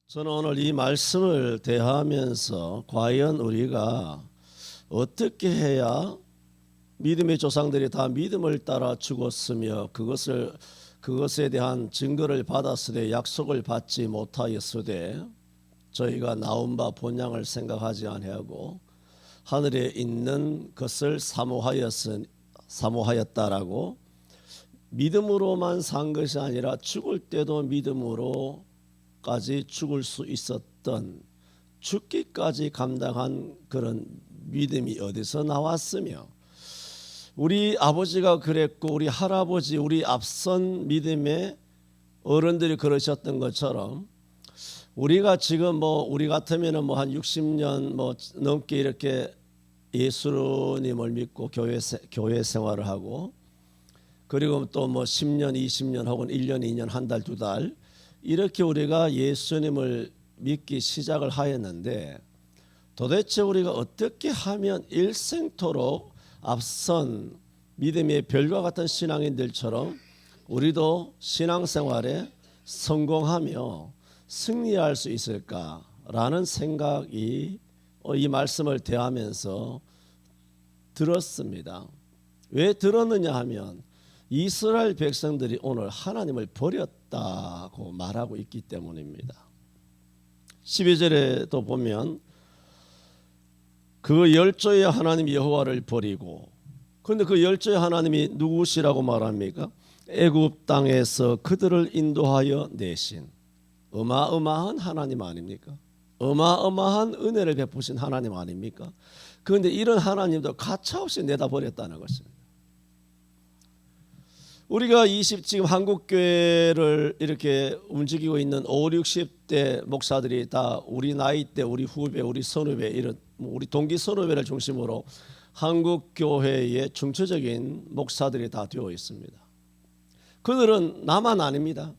저는 오늘 이 말씀을 대하면서 과연 우리가 어떻게 해야 믿음의 조상들이 다 믿음을 따라 죽었으며 그것에 대한 증거를 받았으되 약속을 받지 못하였으되 저희가 나온 바 본향을 생각하지 아니하고 하늘에 있는 것을 사모하였다라고 믿음으로만 산 것이 아니라 죽을 때도 믿음으로까지 죽을 수 있었던 죽기까지 감당한 그런 믿음이 어디서 나왔으며 우리 아버지가 그랬고 우리 할아버지 우리 앞선 믿음의 어른들이 그러셨던 것처럼 우리가 지금 우리 같으면은 한 60년 넘게 이렇게 예수님을 믿고 교회 생활을 하고 그리고 또 10년, 20년 혹은 1년, 2년, 한 달, 두 달 이렇게 우리가 예수님을 믿기 시작을 하였는데 도대체 우리가 어떻게 하면 일생토록 앞선 믿음의 별과 같은 신앙인들처럼 우리도 신앙생활에 성공하며 승리할 수 있을까라는 생각이 이 말씀을 대하면서 들었습니다. 왜 들었느냐 하면 이스라엘 백성들이 오늘 하나님을 버렸다고 말하고 있기 때문입니다. 12절에도 보면 그 열조의 하나님 여호와를 버리고 그런데 그 열조의 하나님이 누구시라고 말합니까? 애굽 땅에서 그들을 인도하여 내신 어마어마한 하나님 아닙니까? 어마어마한 은혜를 베푸신 하나님 아닙니까? 그런데 이런 하나님도 가차없이 내다버렸다는 것입니다. 우리가 지금 한국교회를 이렇게 움직이고 있는 5, 60대 목사들이 다 우리 나이 때 우리 후배, 우리 선후배 이런 우리 동기 선후배를 중심으로 한국교회의 중추적인 목사들이 다 되어 있습니다. 그들은 나만 아닙니다.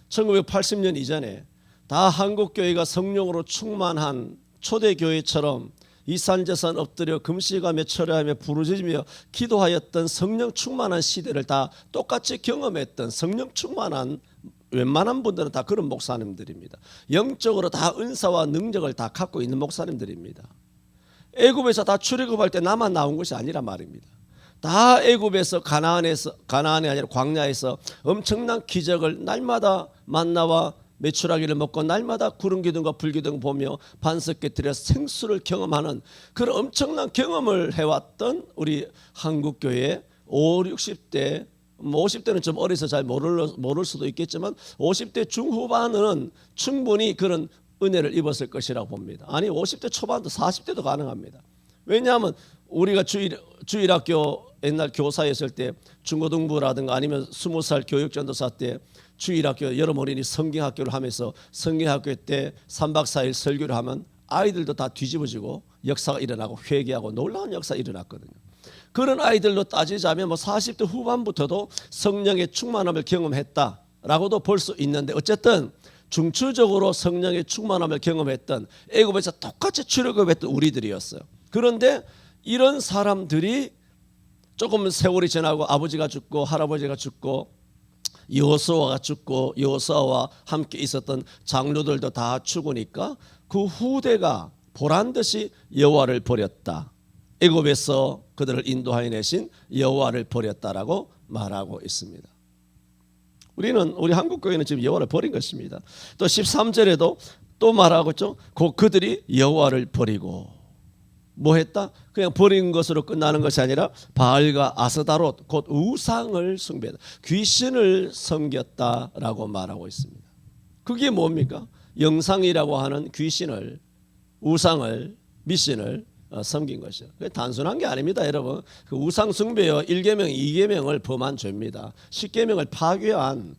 1980년 이전에 다 한국교회가 성령으로 충만한 초대교회처럼 이산저산 엎드려 금식하며 철회하며 부르짖으며 기도하였던 성령 충만한 시대를 다 똑같이 경험했던 성령 충만한 웬만한 분들은 다 그런 목사님들입니다. 영적으로 다 은사와 능력을 다 갖고 있는 목사님들입니다. 애굽에서 다 출애굽할 때 나만 나온 것이 아니란 말입니다. 다 애굽에서 가나안이 아니라 광야에서 엄청난 기적을 날마다 만나와 메추라기를 먹고 날마다 구름 기둥과 불 기둥 보며 반석 깨뜨려 생수를 경험하는 그런 엄청난 경험을 해왔던 우리 한국교회 5, 60대 50대는 좀 어려서 잘 모를 수도 있겠지만 50대 중후반은 충분히 그런 은혜를 입었을 것이라고 봅니다. 아니 50대 초반도 40대도 가능합니다. 왜냐하면 우리가 주일학교 옛날 교사였을 때 중고등부라든가 아니면 20살 교육전도사 때 주일학교 여름 어린이 성경학교를 하면서 성경학교 때 3박 4일 설교를 하면 아이들도 다 뒤집어지고 역사가 일어나고 회개하고 놀라운 역사가 일어났거든요. 그런 아이들로 따지자면 40대 후반부터도 성령의 충만함을 경험했다라고도 볼 수 있는데 어쨌든 중추적으로 성령의 충만함을 경험했던 애굽에서 똑같이 출애굽했던 우리들이었어요. 그런데 이런 사람들이 조금 세월이 지나고 아버지가 죽고 할아버지가 죽고 여호수아가 죽고 여호수아와 함께 있었던 장로들도 다 죽으니까 그 후대가 보란듯이 여호와를 버렸다. 애굽에서 그들을 인도하여 내신 여호와를 버렸다라고 말하고 있습니다. 우리 한국교회는 지금 여호와를 버린 것입니다. 또 13절에도 또 말하고 있죠. 그들이 여호와를 버리고 뭐 했다? 그냥 버린 것으로 끝나는 것이 아니라 바알과 아스다롯 곧 우상을 숭배했다. 귀신을 섬겼다라고 말하고 있습니다. 그게 뭡니까? 영상이라고 하는 귀신을 우상을 미신을 섬긴 것이죠. 단순한 게 아닙니다, 여러분. 그 우상 숭배요 1계명, 2계명을 범한 죄입니다. 10계명을 파괴한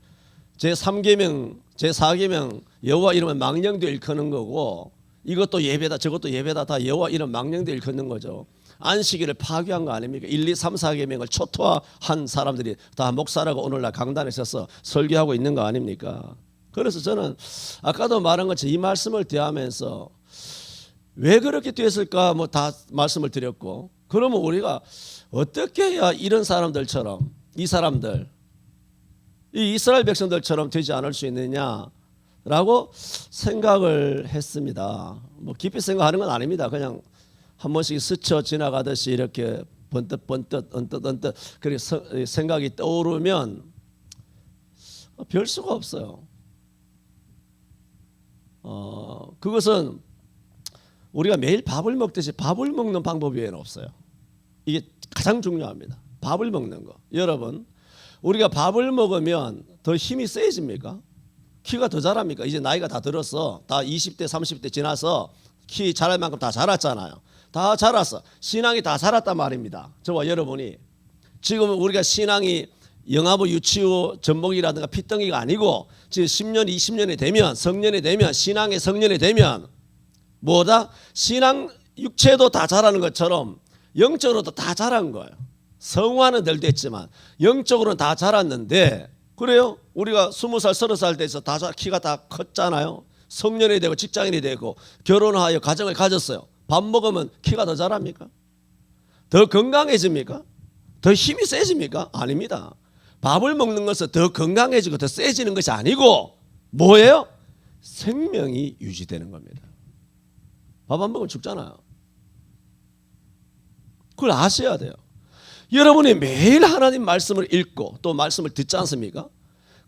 제3계명, 제4계명 여호와 이름을 망령되어 일컫는 거고 이것도 예배다 저것도 예배다 다 여호와 이름 망령되어 일컫는 거죠. 안식일을 파괴한 거 아닙니까? 1, 2, 3, 4계명을 초토화한 사람들이 다 목사라고 오늘날 강단에 서서 설교하고 있는 거 아닙니까? 그래서 저는 아까도 말한 것처럼 이 말씀을 대하면서 왜 그렇게 됐을까 다 말씀을 드렸고 그러면 우리가 어떻게 해야 이런 사람들처럼 이 이스라엘 백성들처럼 되지 않을 수 있느냐? 라고 생각을 했습니다. 뭐 깊이 생각하는 건 아닙니다. 그냥 한 번씩 스쳐 지나가듯이 이렇게 번뜩번뜩 언뜻 그렇게 생각이 떠오르면 별 수가 없어요. 그것은 우리가 매일 밥을 먹듯이 밥을 먹는 방법 외에는 없어요. 이게 가장 중요합니다. 밥을 먹는 거. 여러분, 우리가 밥을 먹으면 더 힘이 세집니까? 키가 더 자랍니까? 이제 나이가 다 들어서 다 20대 30대 지나서 키 자랄 만큼 다 자랐잖아요. 다 자랐어. 신앙이 다 자랐단 말입니다. 저와 여러분이 지금 우리가 신앙이 영아부 유치부 전복이라든가 핏덩이가 아니고 지금 10년 20년이 되면 성년이 되면 신앙의 성년이 되면 뭐다? 신앙 육체도 다 자라는 것처럼 영적으로도 다 자란 거예요. 성화는 덜 됐지만 영적으로는 다 자랐는데 그래요? 우리가 20살 30살 돼서 다 키가 다 컸잖아요. 성년이 되고 직장인이 되고 결혼하여 가정을 가졌어요. 밥 먹으면 키가 더 자랍니까? 더 건강해집니까? 더 힘이 세집니까? 아닙니다. 밥을 먹는 것은 더 건강해지고 더 세지는 것이 아니고 뭐예요? 생명이 유지되는 겁니다. 밥 안 먹으면 죽잖아요. 그걸 아셔야 돼요. 여러분이 매일 하나님 말씀을 읽고 또 말씀을 듣지 않습니까?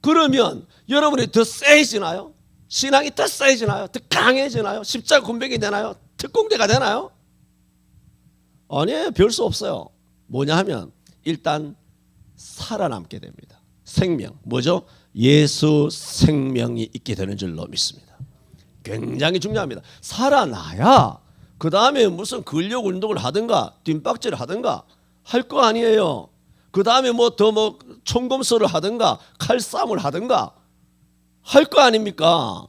그러면 여러분이 더 세지나요? 신앙이 더 세지나요? 더 강해지나요? 십자가 군병이 되나요? 특공대가 되나요? 아니에요. 별 수 없어요. 뭐냐 하면 일단 살아남게 됩니다. 생명. 뭐죠? 예수 생명이 있게 되는 줄로 믿습니다. 굉장히 중요합니다. 살아나야 그 다음에 무슨 근력 운동을 하든가 뒷박질을 하든가 할 거 아니에요. 그 다음에 뭐 더 뭐 총검술을 하든가 칼싸움을 하든가 할 거 아닙니까?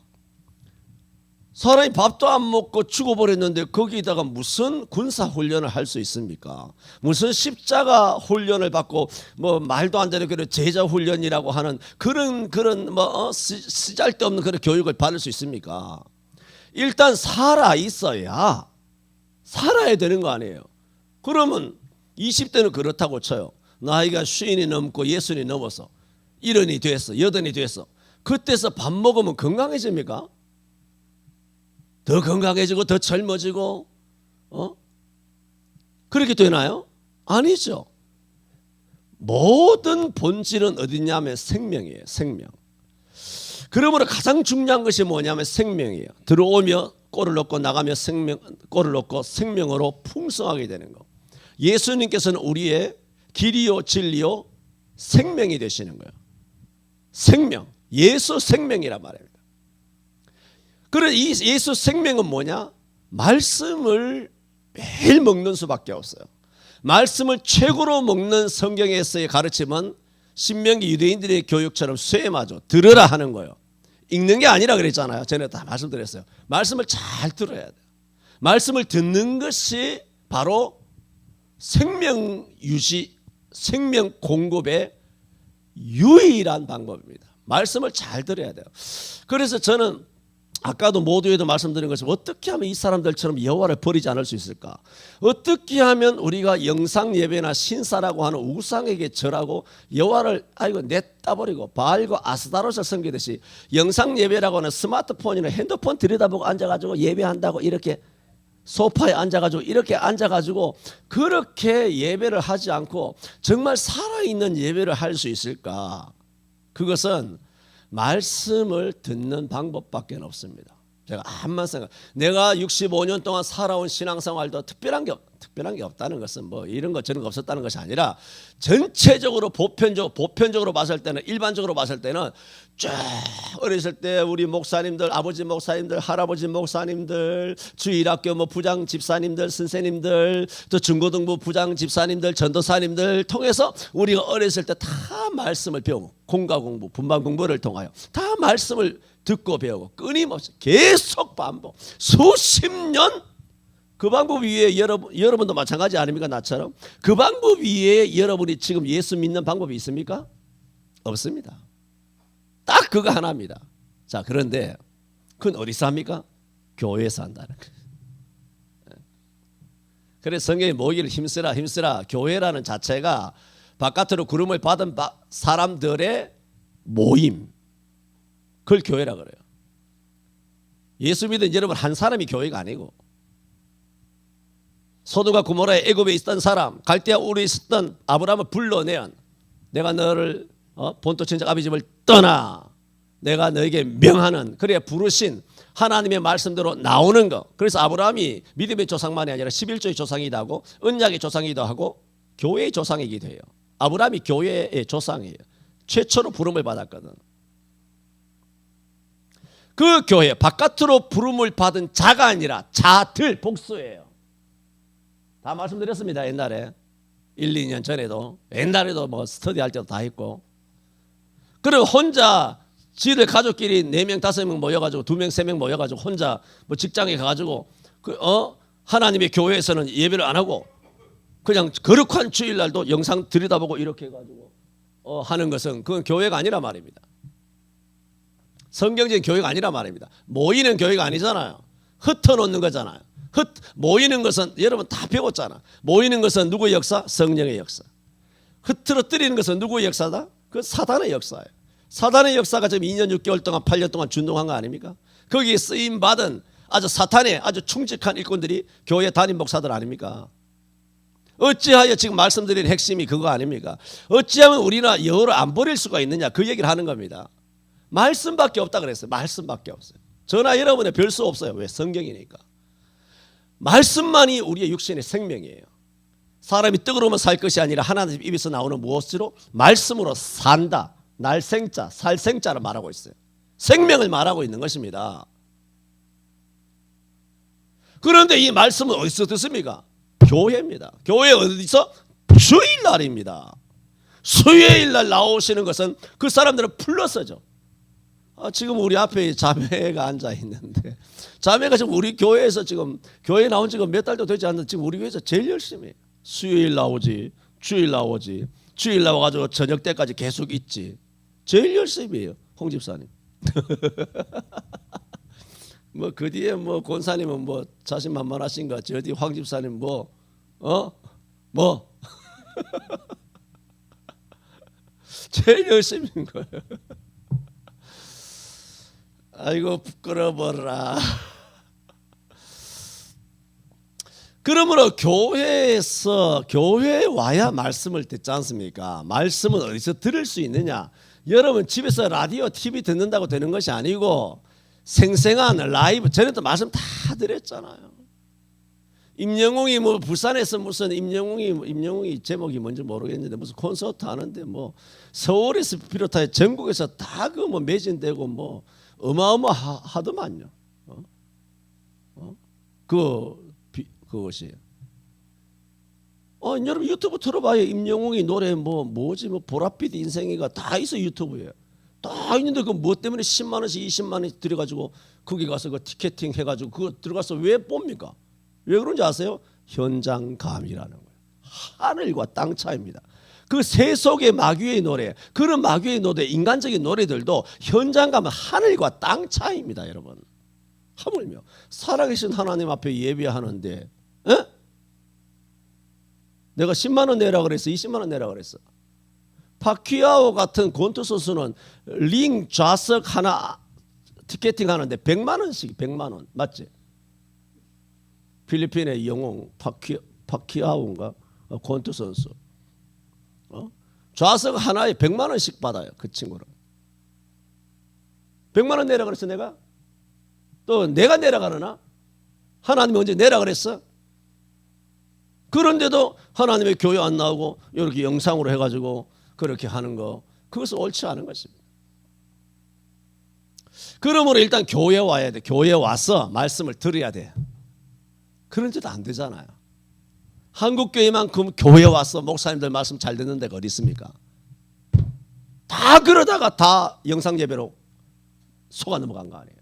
사람이 밥도 안 먹고 죽어버렸는데 거기다가 무슨 군사훈련을 할 수 있습니까? 무슨 십자가 훈련을 받고 뭐 말도 안 되는 그런 제자훈련이라고 하는 그런 뭐 쓰잘데없는 그런 교육을 받을 수 있습니까? 일단 살아 있어야 살아야 되는 거 아니에요. 그러면 20대는 그렇다고 쳐요. 나이가 50이 넘고 60이 넘어서 70이 됐어 80이 됐어. 그때서 밥 먹으면 건강해집니까? 더 건강해지고 더 젊어지고 그렇게 되나요? 아니죠. 모든 본질은 어디냐면 생명이에요. 생명. 그러므로 가장 중요한 것이 뭐냐면 생명이에요. 들어오며 꼴을 넣고 나가며 꼴을 넣고 생명으로 풍성하게 되는 거. 예수님께서는 우리의 길이요 진리요 생명이 되시는 거예요. 생명. 예수 생명이란 말입니다. 그래서 이 예수 생명은 뭐냐? 말씀을 매일 먹는 수밖에 없어요. 말씀을 최고로 먹는 성경에서의 가르침은 신명기 유대인들의 교육처럼 쇠마죠. 들으라 하는 거예요. 읽는 게 아니라 그랬잖아요. 전에 다 말씀드렸어요. 말씀을 잘 들어야 돼요. 말씀을 듣는 것이 바로 생명 유지, 생명 공급의 유일한 방법입니다. 말씀을 잘 들어야 돼요. 그래서 저는 아까도 모두에도 말씀드린 것처럼 어떻게 하면 이 사람들처럼 여호와를 버리지 않을 수 있을까? 어떻게 하면 우리가 영상 예배나 신사라고 하는 우상에게 절하고 여호와를 냈다 버리고 바알과 아스타롯을 섬기듯이 영상 예배라고 하는 스마트폰이나 핸드폰 들여다보고 앉아가지고 예배한다고 이렇게 소파에 앉아가지고 이렇게 앉아가지고 그렇게 예배를 하지 않고 정말 살아있는 예배를 할 수 있을까? 그것은 말씀을 듣는 방법밖에 없습니다. 제가 한만 생각. 내가 65년 동안 살아온 신앙생활도 특별한 게 없다는 것은 뭐 이런 거 저런 거 없었다는 것이 아니라 전체적으로 보편적으로 봤을 때는 일반적으로 봤을 때는 쫙 어렸을 때 우리 목사님들, 아버지 목사님들, 할아버지 목사님들, 주일학교 뭐 부장 집사님들, 선생님들, 또 중고등부 부장 집사님들, 전도사님들 통해서 우리가 어렸을 때 다 말씀을 배우고 공과 공부, 분반 공부를 통하여 다 말씀을 듣고 배우고 끊임없이 계속 반복 수십 년 그 방법 위에 여러분도 마찬가지 아닙니까? 나처럼 그 방법 위에 여러분이 지금 예수 믿는 방법이 있습니까? 없습니다. 딱 그거 하나입니다. 자, 그런데 그건 어디서 합니까? 교회에서 한다는 거예요. 그래서 성경에 모이기를 힘쓰라 교회라는 자체가 바깥으로 구름을 받은 사람들의 모임, 그걸 교회라 그래요. 예수 믿은 여러분 한 사람이 교회가 아니고 소돔과 고모라의 애굽에 있던 사람, 갈대아 우르에 있었던 아브라함을 불러내은 내가 너를 본토 친척 아비 집을 떠나 내가 너에게 명하는 그래 부르신 하나님의 말씀대로 나오는 거. 그래서 아브라함이 믿음의 조상만이 아니라 11조의 조상이기도 하고 언약의 조상이기도 하고 교회의 조상이기도 해요. 아브라함이 교회의 조상이에요. 최초로 부름을 받았거든. 그 교회 바깥으로 부름을 받은 자가 아니라 자들 복수예요. 다 말씀드렸습니다. 옛날에 1, 2년 전에도 옛날에도 뭐 스터디할 때도 다 했고. 그리고 혼자 지들 가족끼리 4명 5명 모여가지고 2명 3명 모여가지고 혼자 뭐 직장에 가가지고 하나님의 교회에서는 예배를 안 하고 그냥 거룩한 주일날도 영상 들여다보고 이렇게 해가지고 하는 것은 그건 교회가 아니라 말입니다. 성경적인 교회가 아니라 말입니다. 모이는 교회가 아니잖아요. 흩어놓는 거잖아요. 모이는 것은 여러분 다 배웠잖아. 모이는 것은 누구의 역사? 성령의 역사. 흐트러뜨리는 것은 누구의 역사다? 그 사단의 역사예요. 사단의 역사가 지금 2년 6개월 동안 8년 동안 준동한 거 아닙니까? 거기에 쓰임받은 아주 사탄의 아주 충직한 일꾼들이 교회 담임 목사들 아닙니까? 어찌하여 지금 말씀드린 핵심이 그거 아닙니까? 어찌하면 우리나 여호를 안 버릴 수가 있느냐 그 얘기를 하는 겁니다. 말씀밖에 없다 그랬어요. 말씀밖에 없어요. 저나 여러분의 별 수 없어요. 왜? 성경이니까. 말씀만이 우리의 육신의 생명이에요. 사람이 떡으로만 살 것이 아니라 하나님 입에서 나오는 무엇으로? 말씀으로 산다. 날생자, 살생자를 말하고 있어요. 생명을 말하고 있는 것입니다. 그런데 이 말씀은 어디서 듣습니까? 교회입니다. 교회 어디서? 주일날입니다. 수요일날 나오시는 것은 그 사람들은 플러스죠. 지금 우리 앞에 자매가 앉아 있는데 자매가 지금 우리 교회에서 지금 교회 나온 지가 몇 달도 되지 않는데 지금 우리 교회에서 제일 열심히 해요. 수요일 나오지, 주일 나오지, 주일 나와가지고 저녁 때까지 계속 있지. 제일 열심히 해요, 홍 집사님. 뭐 그 뒤에 뭐 권사님은 뭐 자신만만하신가, 저 뒤 황 집사님 뭐 제일 열심히 한 거예요. 아이고 부끄러워라. 그러므로 교회에 와야 말씀을 듣지 않습니까? 말씀은 어디서 들을 수 있느냐? 여러분 집에서 라디오, TV 듣는다고 되는 것이 아니고 생생한 라이브. 전에도 말씀 다 드렸잖아요. 임영웅이 뭐 부산에서 무슨 임영웅이 제목이 뭔지 모르겠는데 무슨 콘서트 하는데 뭐 서울에서 비롯하여 전국에서 다 그 뭐 매진되고 뭐 어마어마하더만요. 그것이. 여러분 유튜브 들어봐요. 임영웅이 노래 뭐지 보랏빛 인생이가 다 있어 유튜브에. 다 있는데 그 뭐 때문에 10만 원씩 20만 원씩 들여가지고 거기 가서 그 티켓팅 해가지고 그거 들어가서 왜 봅니까? 왜 그런지 아세요? 현장감이라는 거예요. 하늘과 땅 차이입니다. 그 세속의 마귀의 노래, 그런 마귀의 노래, 인간적인 노래들도 현장감은 하늘과 땅 차이입니다, 여러분. 하물며 살아계신 하나님 앞에 예배하는데, 내가 10만 원 내라 그랬어, 20만 원 내라 그랬어. 파퀴아오 같은 권투 선수는 링 좌석 하나 티켓팅 하는데 100만 원씩, 100만 원 맞지? 필리핀의 영웅 파퀴아오인가 권투 선수. 좌석 하나에 100만 원씩 받아요. 그 친구는. 100만 원 내라 그랬어 내가? 또 내가 내라 가느나? 하나님이 언제 내라 그랬어? 그런데도 하나님의 교회 안 나오고 이렇게 영상으로 해가지고 그렇게 하는 거, 그것은 옳지 않은 것입니다. 그러므로 일단 교회 와야 돼. 교회 와서 말씀을 들어야 돼. 그런데도 안 되잖아요. 한국교회만큼 교회 와서 목사님들 말씀 잘 듣는 데가 어디 있습니까? 다 그러다가 다 영상 예배로 속아 넘어간 거 아니에요.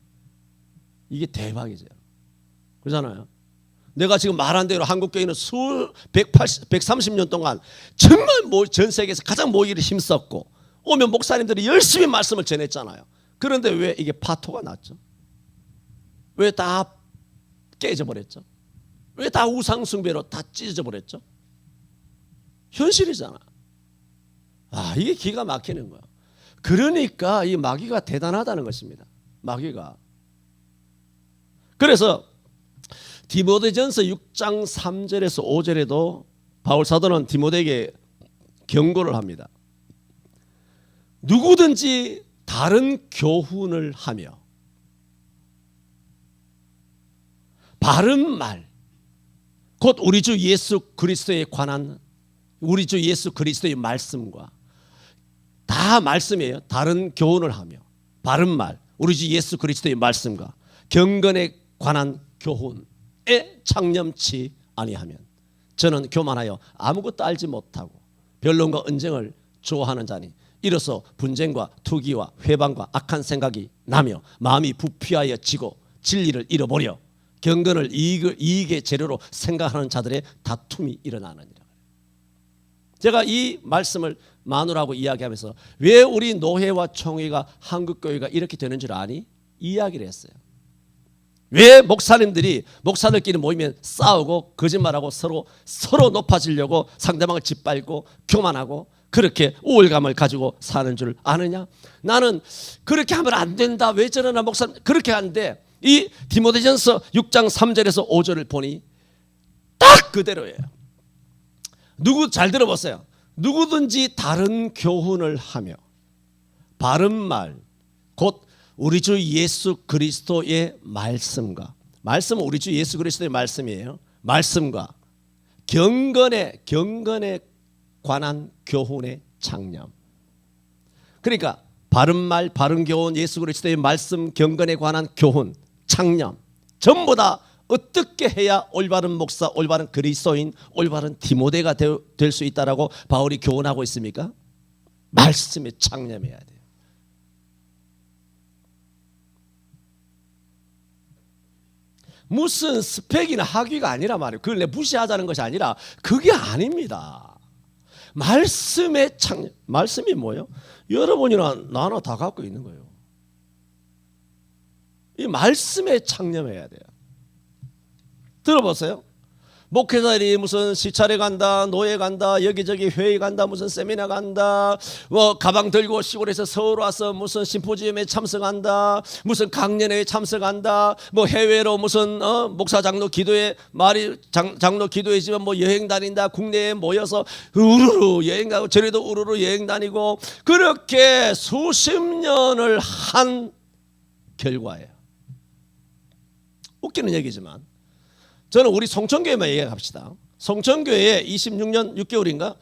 이게 대박이죠. 그렇잖아요. 내가 지금 말한 대로 한국교회는 130년 동안 정말 전 세계에서 가장 모이기를 힘썼고 오면 목사님들이 열심히 말씀을 전했잖아요. 그런데 왜 이게 파토가 났죠? 왜 다 깨져버렸죠? 왜 다 우상숭배로 다 찢어져 버렸죠? 현실이잖아. 이게 기가 막히는 거야. 그러니까 이 마귀가 대단하다는 것입니다. 마귀가. 그래서 디모데전서 6장 3절에서 5절에도 바울 사도는 디모데에게 경고를 합니다. 누구든지 다른 교훈을 하며 바른 말, 곧 우리 주 예수 그리스도에 관한 우리 주 예수 그리스도의 말씀과 다 말씀이에요. 다른 교훈을 하며 바른 말, 우리 주 예수 그리스도의 말씀과 경건에 관한 교훈에 창념치 아니하면 저는 교만하여 아무것도 알지 못하고 변론과 언쟁을 좋아하는 자니 이로써 분쟁과 투기와 회방과 악한 생각이 나며 마음이 부피하여 지고 진리를 잃어버려 경건을 이익의 재료로 생각하는 자들의 다툼이 일어나느니라. 제가 이 말씀을 마누라하고 이야기하면서 왜 우리 노회와 총회가 한국교회가 이렇게 되는 줄 아니? 이야기를 했어요. 왜 목사들끼리 모이면 싸우고 거짓말하고 서로 높아지려고 상대방을 짓밟고 교만하고 그렇게 우월감을 가지고 사는 줄 아느냐? 나는 그렇게 하면 안 된다. 왜 저러나 목사님 그렇게 하는데 이 디모데전서 6장 3절에서 5절을 보니 딱 그대로예요. 잘 들어보세요. 누구든지 다른 교훈을 하며 바른 말, 곧 우리 주 예수 그리스도의 말씀과 말씀은 우리 주 예수 그리스도의 말씀이에요. 말씀과 경건에 관한 교훈의 창념. 그러니까 바른 말, 바른 교훈, 예수 그리스도의 말씀, 경건에 관한 교훈, 창념 전부 다 어떻게 해야 올바른 목사, 올바른 그리스도인, 올바른 디모데가 될 수 있다라고 바울이 교훈하고 있습니까? 말씀에 창념해야 돼요. 무슨 스펙이나 학위가 아니라 말이에요. 그걸 내 무시하자는 것이 아니라 그게 아닙니다. 말씀의 창념. 말씀이 뭐예요? 여러분이나 나나 다 갖고 있는 거예요. 이 말씀에 창념해야 돼요. 들어보세요. 목회자들이 무슨 시찰에 간다, 노예 간다, 여기저기 회의 간다, 무슨 세미나 간다, 뭐 가방 들고 시골에서 서울 와서 무슨 심포지엄에 참석한다, 무슨 강연회에 참석한다, 뭐 해외로 무슨 목사 장로 기도회 장로 기도회지만 뭐 여행 다닌다, 국내에 모여서 우르르 여행 가고 저리도 우르르 여행 다니고 그렇게 수십 년을 한 결과예요. 웃기는 얘기지만 저는 우리 송천교회만 얘기합시다. 송천교회에 26년 6개월인가?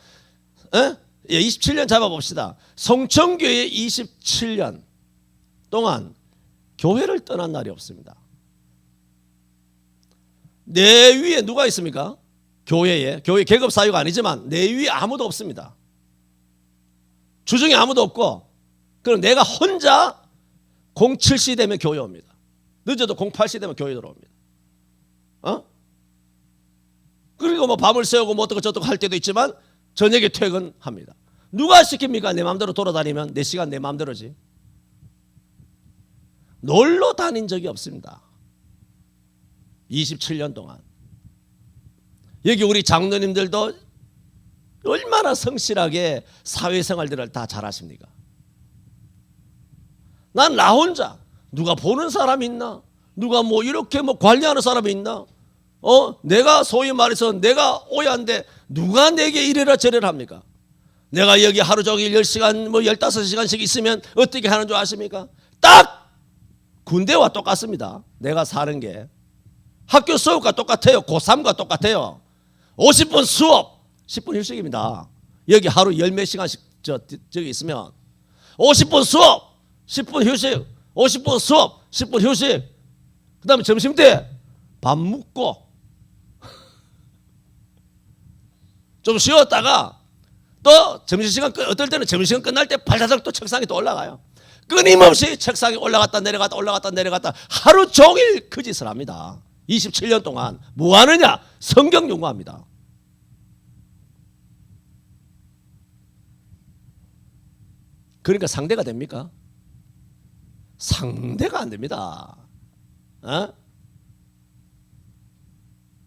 27년 잡아봅시다. 송천교회 27년 동안 교회를 떠난 날이 없습니다. 내 위에 누가 있습니까? 교회에. 교회 계급 사유가 아니지만 내 위에 아무도 없습니다. 주중에 아무도 없고 그럼 내가 혼자 07시 되면 교회 옵니다. 늦어도 08시 되면 교회 들어옵니다. 그리고 뭐 밤을 새우고 뭐 어떻고 저떻고 할 때도 있지만 저녁에 퇴근합니다. 누가 시킵니까? 내 마음대로 돌아다니면 내 시간 내 마음대로지. 놀러 다닌 적이 없습니다. 27년 동안. 여기 우리 장로님들도 얼마나 성실하게 사회생활들을 다 잘하십니까? 난 나 혼자 누가 보는 사람이 있나? 누가 뭐 이렇게 뭐 관리하는 사람이 있나? 내가 소위 말해서 내가 오야인데 누가 내게 이래라 저래라 합니까? 내가 여기 하루 종일 10시간 뭐 15시간씩 있으면 어떻게 하는 줄 아십니까? 딱 군대와 똑같습니다. 내가 사는 게 학교 수업과 똑같아요. 고3과 똑같아요. 50분 수업 10분 휴식입니다. 여기 하루 10몇 시간씩 저기 있으면 50분 수업 10분 휴식 50분 수업 10분 휴식 그 다음에 점심때 밥 먹고 좀 쉬었다가 또 점심시간 어떨 때는 점심시간 끝날 때 발사적 또 책상에 또 올라가요. 끊임없이 책상에 올라갔다 내려갔다 하루 종일 그 짓을 합니다. 27년 동안 뭐 하느냐? 성경 연구합니다. 그러니까 상대가 됩니까? 상대가 안 됩니다.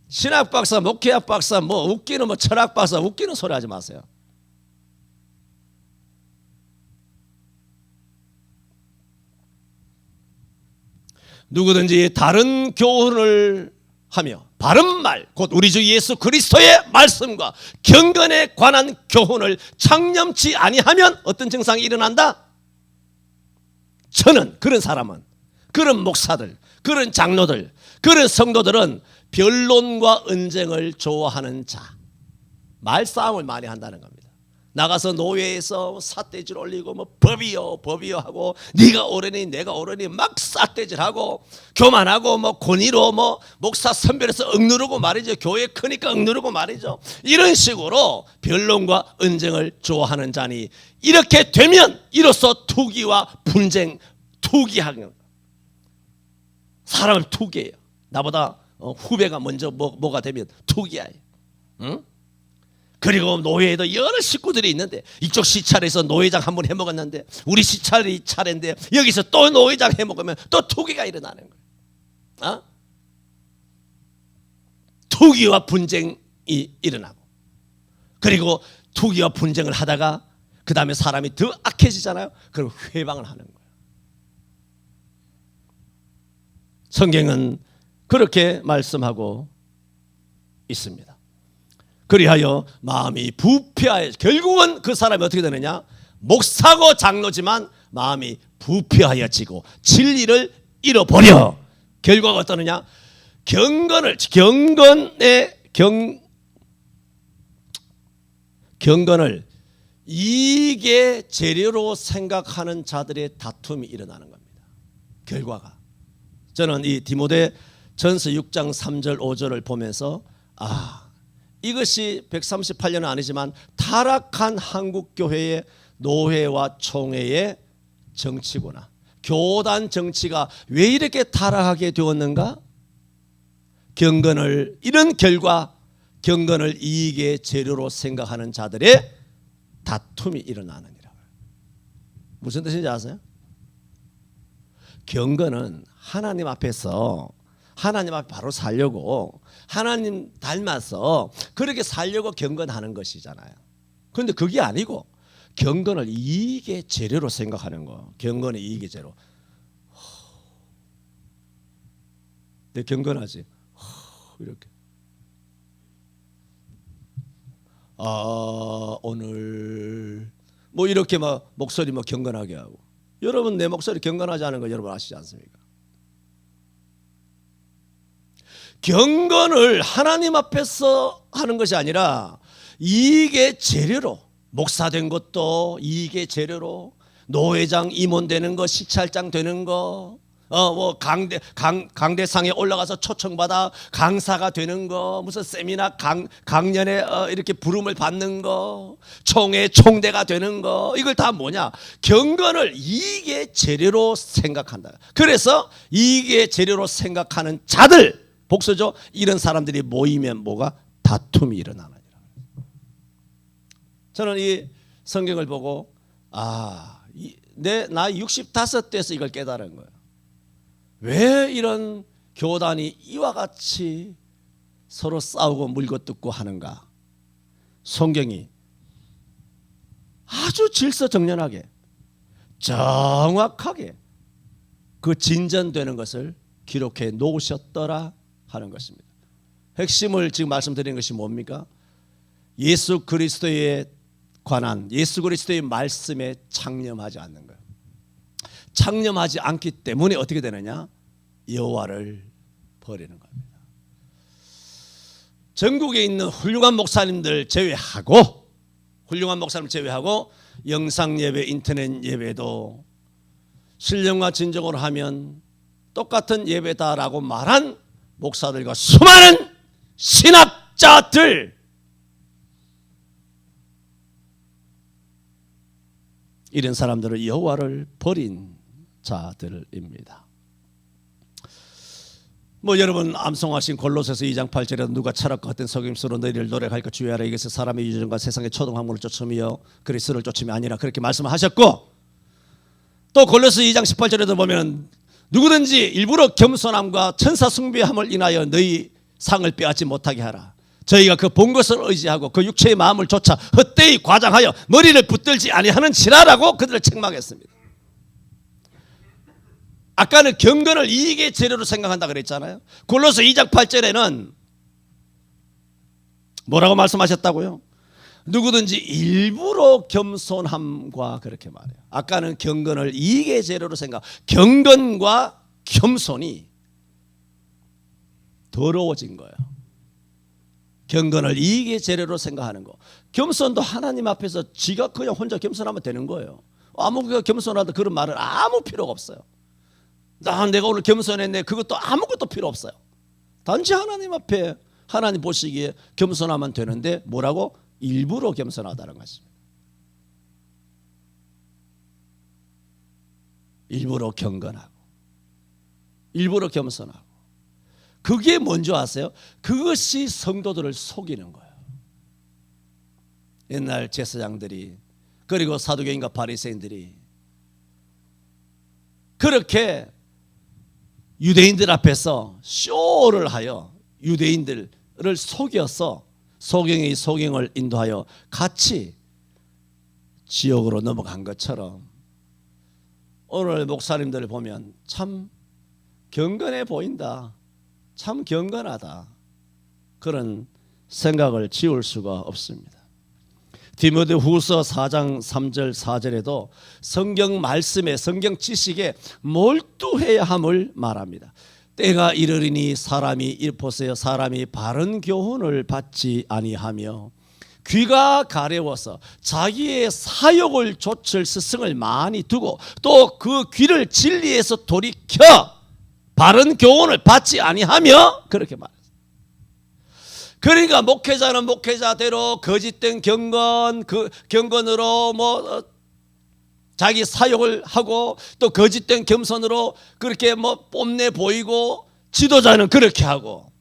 신학 박사, 목회학 박사, 뭐 웃기는 뭐 철학 박사 웃기는 소리 하지 마세요. 누구든지 다른 교훈을 하며 바른 말, 곧 우리 주 예수 그리스도의 말씀과 경건에 관한 교훈을 창념치 아니하면 어떤 증상이 일어난다? 저는 그런 사람은, 그런 목사들, 그런 장로들, 그런 성도들은 변론과 언쟁을 좋아하는 자, 말싸움을 많이 한다는 겁니다. 나가서 노예에서 삿대질 올리고 뭐 법이요 하고 네가 옳으니 내가 옳으니 막 삿대질하고 교만하고 뭐 권위로 뭐 목사 선별해서 억누르고 말이죠. 교회 크니까 억누르고 말이죠. 이런 식으로 변론과 언쟁을 좋아하는 자니 이렇게 되면 이로써 투기와 분쟁, 투기하는 사람을 투기해요. 나보다 후배가 먼저 뭐가 되면 투기해요. 응? 그리고 노예에도 여러 식구들이 있는데 이쪽 시찰에서 노회장 한 번 해먹었는데 우리 시찰이 차례인데 여기서 또 노회장 해먹으면 또 투기가 일어나는 거예요. 어? 투기와 분쟁이 일어나고 그리고 투기와 분쟁을 하다가 그 다음에 사람이 더 악해지잖아요. 그럼 회방을 하는 거예요. 성경은 그렇게 말씀하고 있습니다. 그리하여 마음이 부패하여 결국은 그 사람이 어떻게 되느냐? 목사고 장로지만 마음이 부패하여지고 진리를 잃어버려. 결과가 어떠느냐? 경건을 이익의 재료로 생각하는 자들의 다툼이 일어나는 겁니다. 결과가. 저는 이 디모데 전서 6장 3절 5절을 보면서 이것이 138년은 아니지만 타락한 한국교회의 노회와 총회의 정치구나. 교단 정치가 왜 이렇게 타락하게 되었는가? 이런 결과 경건을 이익의 재료로 생각하는 자들의 다툼이 일어나느니라. 무슨 뜻인지 아세요? 경건은 하나님 앞에서 하나님 앞에 바로 살려고 하나님 닮아서 그렇게 살려고 경건하는 것이잖아요. 그런데 그게 아니고 경건을 이익의 재료로 생각하는 거. 경건의 이익의 재료. 내 경건하지? 이렇게. 오늘 뭐 이렇게 막 목소리 뭐 경건하게 하고. 여러분 내 목소리 경건하지 않은 거 여러분 아시지 않습니까? 경건을 하나님 앞에서 하는 것이 아니라 이익의 재료로, 목사된 것도 이익의 재료로, 노회장 임원 되는 거, 시찰장 되는 거, 뭐 강대상에 올라가서 초청받아 강사가 되는 거, 무슨 세미나 강연에 이렇게 부름을 받는 거, 총대가 되는 거, 이걸 다 뭐냐? 경건을 이익의 재료로 생각한다. 그래서 이익의 재료로 생각하는 자들, 복수죠. 이런 사람들이 모이면 뭐가? 다툼이 일어나느니라. 저는 이 성경을 보고 내 나이 65대에서 이걸 깨달은 거예요. 왜 이런 교단이 이와 같이 서로 싸우고 물고뜯고 하는가? 성경이 아주 질서정연하게 정확하게 그 진전되는 것을 기록해 놓으셨더라 하는 것입니다. 핵심을 지금 말씀드리는 것이 뭡니까? 예수 그리스도에 관한 예수 그리스도의 말씀에 창념하지 않는 거예요. 창념하지 않기 때문에 어떻게 되느냐? 여호와를 버리는 겁니다. 전국에 있는 훌륭한 목사님들 제외하고 영상 예배, 인터넷 예배도 신령과 진정으로 하면 똑같은 예배다라고 말한 목사들과 수많은 신학자들, 이런 사람들은 여호와를 버린 자들입니다. 뭐 여러분 암송하신 골로새서 2장 8절에 누가 철학과 같은 속임수로 너희를 노력할까 주의하라. 이것은 사람의 유전과 세상의 초등학문을 쫓으며 그리스도를 쫓음이 아니라, 그렇게 말씀하셨고, 또 골로새 2장 18절에도 보면 누구든지 일부러 겸손함과 천사 숭배함을 인하여 너희 상을 빼앗지 못하게 하라. 저희가 그 본 것을 의지하고 그 육체의 마음을 쫓아 헛되이 과장하여 머리를 붙들지 아니하는지라라고 그들을 책망했습니다. 아까는 경건을 이익의 재료로 생각한다 그랬잖아요. 골로새 2장 8절에는 뭐라고 말씀하셨다고요? 누구든지 일부러 겸손함과 그렇게 말해요. 아까는 경건을 이익의 재료로 생각, 경건과 겸손이 더러워진 거예요. 경건을 이익의 재료로 생각하는 거. 겸손도 하나님 앞에서 지가 그냥 혼자 겸손하면 되는 거예요. 아무 겸손하다 그런 말은 아무 필요가 없어요. 내가 오늘 겸손했네, 그것도 아무것도 필요 없어요. 단지 하나님 앞에 하나님 보시기에 겸손하면 되는데 뭐라고? 일부러 겸손하다는 것입니다. 일부러 경건하고 일부러 겸손하고. 그게 뭔지 아세요? 그것이 성도들을 속이는 거예요. 옛날 제사장들이 그리고 사두개인과 바리새인들이 그렇게 유대인들 앞에서 쇼를 하여 유대인들을 속여서 소경이 소경을 인도하여 같이 지옥으로 넘어간 것처럼 오늘 목사님들을 보면 참 경건해 보인다, 참 경건하다, 그런 생각을 지울 수가 없습니다. 디모데후서 4장 3절 4절에도 성경 말씀에 성경 지식에 몰두해야 함을 말합니다. 때가 이르리니 보세요. 사람이 바른 교훈을 받지 아니하며 귀가 가려워서 자기의 사욕을 좇을 스승을 많이 두고 또 그 귀를 진리에서 돌이켜 바른 교훈을 받지 아니하며 그렇게 말했어요. 그러니까 목회자는 목회자대로 거짓된 경건, 그 경건으로 자기 사욕을 하고 또 거짓된 겸손으로 그렇게 뽐내 보이고, 지도자는 그렇게 하고,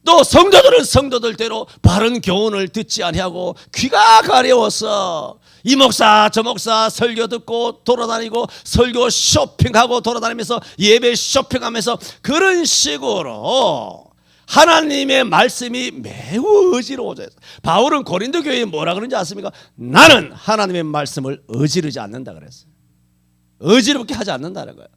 또 성도들은 성도들대로 바른 교훈을 듣지 아니하고 귀가 가려워서 이 목사 저 목사 설교 듣고 돌아다니고 설교 쇼핑하고 돌아다니면서 예배 쇼핑하면서 그런 식으로 하나님의 말씀이 매우 어지러워져요. 바울은 고린도 교회에 뭐라 그런지 아십니까? 나는 하나님의 말씀을 어지르지 않는다 그랬어요. 어지럽게 하지 않는다는 거예요.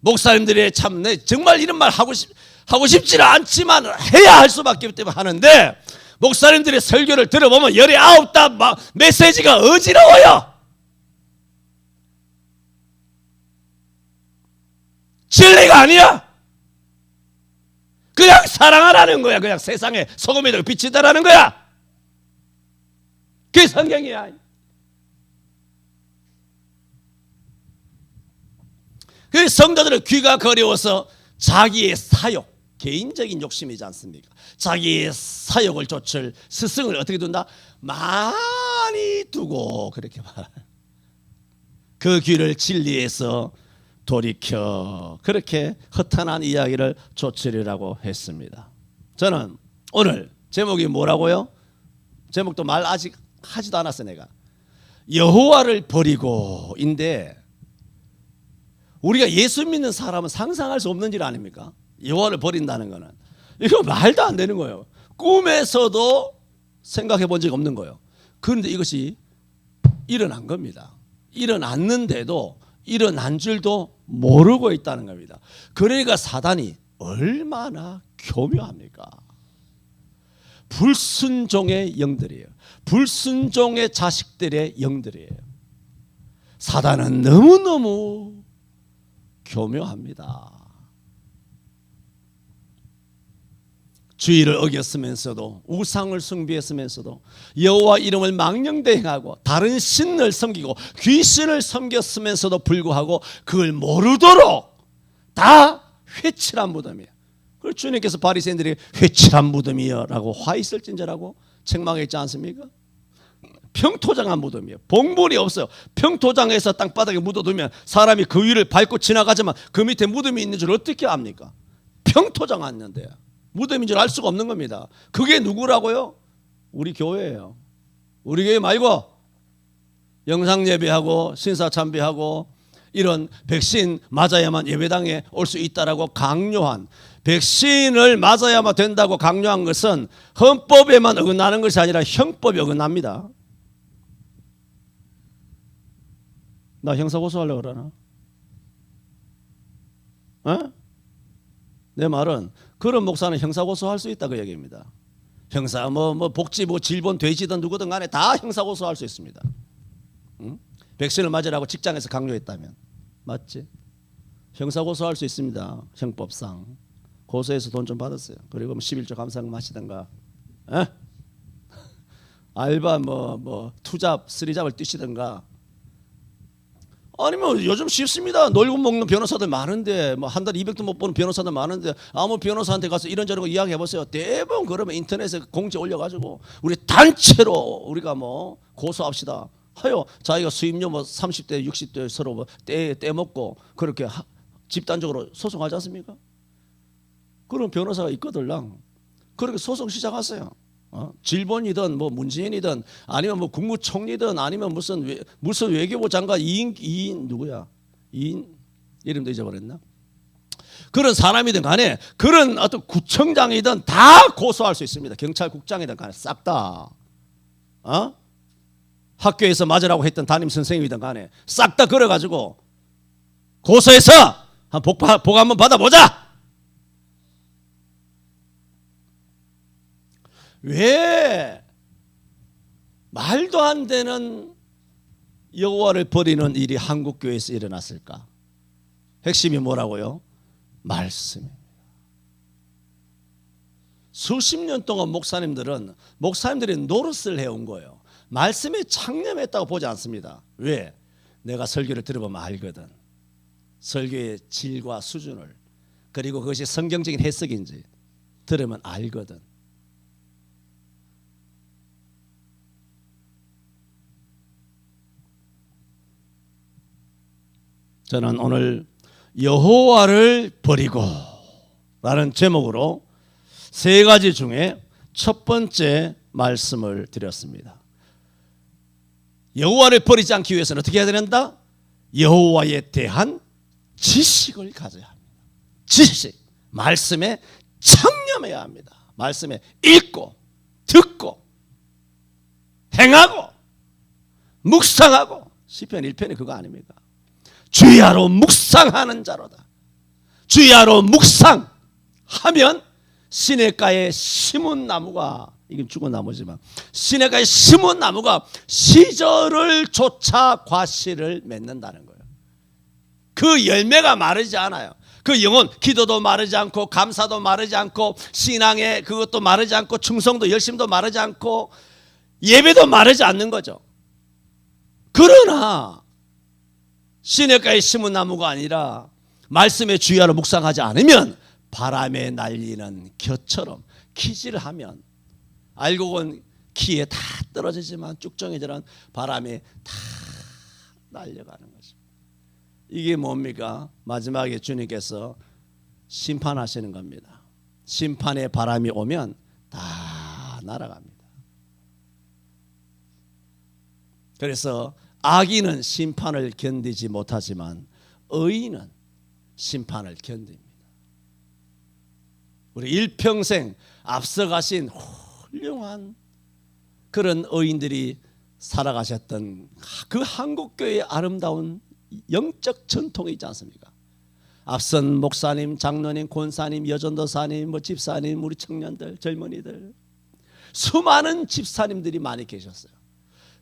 목사님들이 참 정말 이런 말 하고 싶지는 않지만 해야 할 수밖에 없기 때문에 하는데, 목사님들의 설교를 들어보면 19다 메시지가 어지러워요. 진리가 아니야. 그냥 사랑하라는 거야. 그냥 세상에 소금이 되고 빛이 되라는 거야. 그게 성경이야. 그 성도들은 귀가 거려워서 자기의 사욕, 개인적인 욕심이지 않습니까? 자기의 사욕을 좇을 스승을 어떻게 둔다? 많이 두고 그렇게 말해요. 그 귀를 진리에서 돌이켜 그렇게 허탄한 이야기를 좇으리라고 했습니다. 저는 오늘 제목이 뭐라고요? 제목도 말 아직 하지도 않았어요. 내가 여호와를 버리고인데, 우리가 예수 믿는 사람은 상상할 수 없는 일 아닙니까? 여호와를 버린다는 거는 이거 말도 안 되는 거예요. 꿈에서도 생각해 본 적이 없는 거예요. 그런데 이것이 일어난 겁니다. 일어났는데도 일어난 줄도 모르고 있다는 겁니다. 그러니까 사단이 얼마나 교묘합니까? 불순종의 영들이에요. 불순종의 자식들의 영들이에요. 사단은 너무너무 교묘합니다. 주의를 어겼으면서도 우상을 숭배했으면서도 여호와 이름을 망령대행하고 다른 신을 섬기고 귀신을 섬겼으면서도 불구하고 그걸 모르도록 다 회칠한 무덤이에요. 그래서 주님께서 바리새인들이 회칠한 무덤이여라고 화 있을진저라고 책망했지 않습니까? 평토장한 무덤이에요. 봉분이 없어요. 평토장에서 땅바닥에 묻어두면 사람이 그 위를 밟고 지나가지만 그 밑에 무덤이 있는 줄 어떻게 압니까? 평토장했는데 무덤인 줄 알 수가 없는 겁니다. 그게 누구라고요? 우리 교회예요. 우리 교회 말고 영상 예배하고 신사 참배하고 이런 백신 맞아야만 예배당에 올 수 있다라고 강요한, 백신을 맞아야만 된다고 강요한 것은 헌법에만 어긋나는 것이 아니라 형법에 어긋납니다. 나 형사고소하려고 그러나? 어? 내 말은 그런 목사는 형사고소할 수 있다 그 얘기입니다. 형사 뭐 복지 뭐 질본 돼지든 누구든 간에 다 형사고소할 수 있습니다. 응? 백신을 맞으라고 직장에서 강요했다면 맞지? 형사고소할 수 있습니다. 형법상 고소해서 돈 좀 받았어요. 그리고 뭐 11조 감사금 하시든가, 에? 알바 뭐 투잡 쓰리잡을 뛰시든가. 아니면 요즘 쉽습니다. 놀고 먹는 변호사들 많은데 뭐 한 달에 200도 못 버는 변호사들 많은데 아무 변호사한테 가서 이런저런 이야기해 보세요. 대부분 그러면 인터넷에 공지 올려가지고 우리 단체로 우리가 뭐 고소합시다 하여 자기가 수임료 뭐 30대 60대 서로 뭐 떼먹고 그렇게 집단적으로 소송하지 않습니까? 그런 변호사가 있거들랑 그렇게 소송 시작하세요. 질본이든 뭐 문재인이든 아니면 뭐 국무총리든 아니면 무슨 외교부 장관 이인 누구야? 이인 이름도 잊어버렸나? 그런 사람이든 간에 그런 어떤 구청장이든 다 고소할 수 있습니다. 경찰국장이든 간에 싹 다. 학교에서 맞으라고 했던 담임 선생님이든 간에 싹 다 걸어가지고 고소해서 복 한번 받아보자. 왜 말도 안 되는 여호와를 버리는 일이 한국교회에서 일어났을까? 핵심이 뭐라고요? 말씀입니다. 수십 년 동안 목사님들이 노릇을 해온 거예요. 말씀에 창념했다고 보지 않습니다. 왜? 내가 설교를 들어보면 알거든. 설교의 질과 수준을. 그리고 그것이 성경적인 해석인지 들으면 알거든. 저는 오늘 여호와를 버리고 라는 제목으로 세 가지 중에 첫 번째 말씀을 드렸습니다. 여호와를 버리지 않기 위해서는 어떻게 해야 된다? 여호와에 대한 지식을 가져야 합니다. 지식, 말씀에 창념해야 합니다. 말씀에 읽고 듣고 행하고 묵상하고. 시편 1편이 그거 아닙니까? 주야로 묵상하는 자로다. 주야로 묵상하면 시냇가에 심은 나무가, 이게 죽은 나무지만 시냇가에 심은 나무가 시절을 쫓아 과실을 맺는다는 거예요. 그 열매가 마르지 않아요. 그 영혼, 기도도 마르지 않고 감사도 마르지 않고 신앙의 그것도 마르지 않고 충성도 열심도 마르지 않고 예배도 마르지 않는 거죠. 그러나 시냇가에 심은 나무가 아니라 말씀의 주야로 묵상하지 않으면 바람에 날리는 겨처럼 키질을 하면 알고 본 키에 다 떨어지지만 쭉정해져는 바람에 다 날려가는 거죠. 이게 뭡니까? 마지막에 주님께서 심판하시는 겁니다. 심판의 바람이 오면 다 날아갑니다. 그래서 악인은 심판을 견디지 못하지만 의인은 심판을 견딥니다. 우리 일평생 앞서가신 훌륭한 그런 의인들이 살아가셨던 그 한국교회의 아름다운 영적 전통이 있지 않습니까? 앞선 목사님, 장로님, 권사님, 여전도사님, 뭐 집사님, 우리 청년들, 젊은이들 수많은 집사님들이 많이 계셨어요.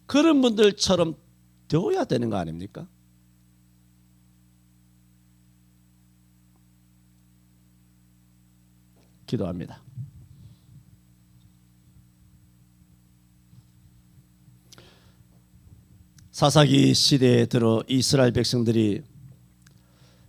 그런 분들처럼 되어야 되는 거 아닙니까? 기도합니다. 사사기 시대에 들어 이스라엘 백성들이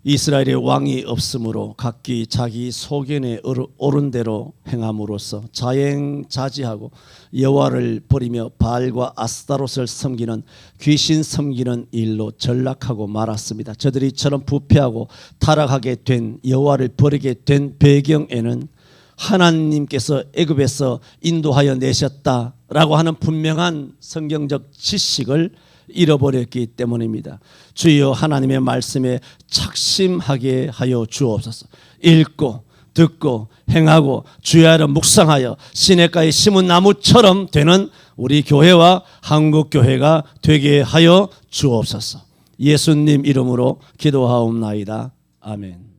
이스라엘의 왕이 없으므로 각기 자기 소견에 옳은 대로 행함으로써 자행자지하고 여호와를 버리며 바알과 아스타롯을 섬기는 귀신 섬기는 일로 전락하고 말았습니다. 저들이 이처럼 부패하고 타락하게 된 여호와를 버리게 된 배경에는 하나님께서 애굽에서 인도하여 내셨다라고 하는 분명한 성경적 지식을 잃어버렸기 때문입니다. 주여 하나님의 말씀에 착심하게 하여 주옵소서. 읽고 듣고 행하고 주야로 묵상하여 시냇가에 심은 나무처럼 되는 우리 교회와 한국교회가 되게 하여 주옵소서. 예수님 이름으로 기도하옵나이다. 아멘.